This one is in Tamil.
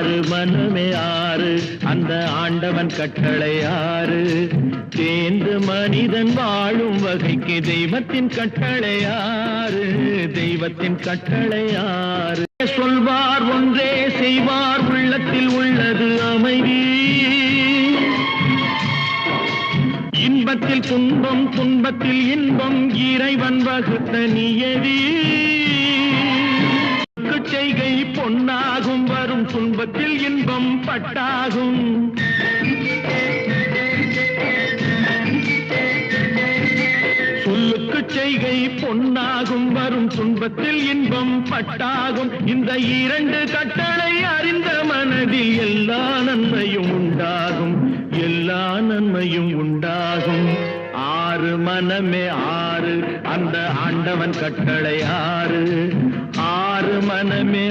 ஆறு மனமே ஆறு அந்த ஆண்டவன் கட்டளை ஆறு தேர்ந்து மனிதன் வாழும் வகைக்கு தெய்வத்தின் கட்டளை ஆறு தெய்வத்தின் கட்டளை ஆறு சொல்வார் ஒன்றே செய்வார் உள்ளத்தில் உள்ளது அமைதி இன்பத்தில் துன்பம் துன்பத்தில் இன்பம் இறைவன் வகுத்த நியதி செய்கை பொன்னாகும் வரும் துன்பத்தில் இன்பம் பட்டாகும் சொல்லுக்கு செய்கை பொன்னாகும் வரும் துன்பத்தில் இன்பம் பட்டாகும் இந்த இரண்டு கட்டளை அறிந்த மனதில் எல்லா நன்மையும் உண்டாகும் எல்லா நன்மையும் உண்டாகும் ஆறு மனமே ஆறு அந்த ஆண்டவன் கட்டளை ஆறு ஆறு மனமே